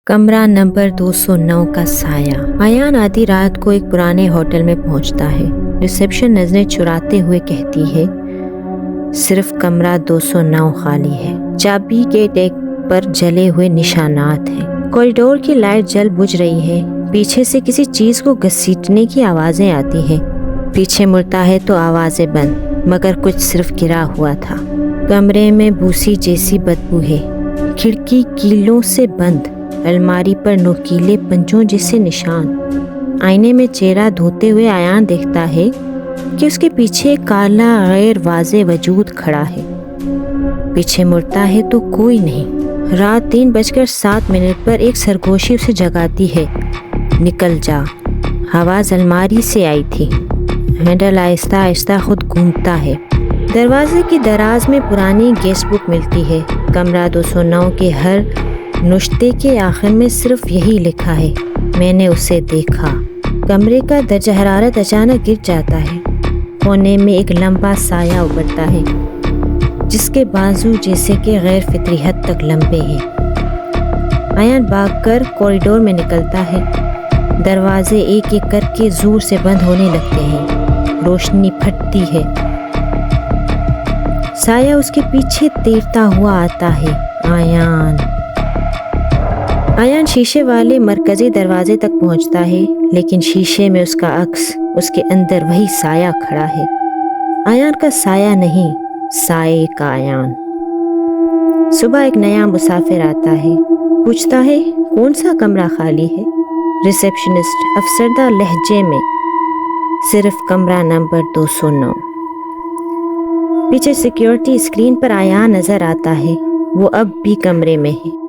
कमरा नंबर 209 का साया। आयान आधी रात को एक पुराने होटल में पहुंचता है। रिसेप्शन नजरें चुराते हुए कहती है, सिर्फ कमरा 209 खाली है। चाबी के टैग पर जले हुए निशानात हैं। कॉरिडोर की लाइट जल बुझ रही है। पीछे से किसी चीज को घसीटने की आवाजें आती हैं। पीछे मुड़ता है तो आवाजें बंद, मगर कुछ सिर्फ गिरा हुआ था। कमरे में भूसी जैसी बदबू है। खिड़की कीलों से बंद। अलमारी पर नुकीले पंजों जैसे निशान। आईने में चेहरा धोते हुए आयान देखता है कि उसके पीछे एक काला गैर वाज़े वजूद खड़ा है। पीछे मुड़ता है तो कोई नहीं। रात 3:07 पर एक सरगोशी उसे जगाती है। निकल जा। आवाज़ अलमारी से आई थी। हैंडल आहिस्ता आहिस्ता खुद घूमता है। दरवाजे की दराज में पुरानी गैस बुक मिलती है। कमरा 209 के हर नुश्ते के आखिर में सिर्फ यही लिखा है, मैंने उसे देखा। कमरे का दर्जा हरारत अचानक गिर जाता है। कोने में एक लंबा साया उभरता है, जिसके बाजू जैसे कि गैर फितरी हद तक लंबे हैं। आयान भागकर कॉरिडोर में निकलता है। दरवाजे एक एक करके जोर से बंद होने लगते हैं। रोशनी फटती है। साया उसके पीछे तैरता हुआ आता है। आयान शीशे वाले मरकजी दरवाजे तक पहुंचता है, लेकिन शीशे में उसका अक्स, उसके अंदर वही साया खड़ा है। आयान का साया नहीं, साये का आयान। सुबह एक नया मुसाफिर आता है। पूछता है, कौन सा कमरा खाली है? रिसेप्शनिस्ट अफसरदा लहजे में, सिर्फ कमरा नंबर 209। पीछे सिक्योरिटी स्क्रीन पर आयान नजर आता है। वो अब भी कमरे में है।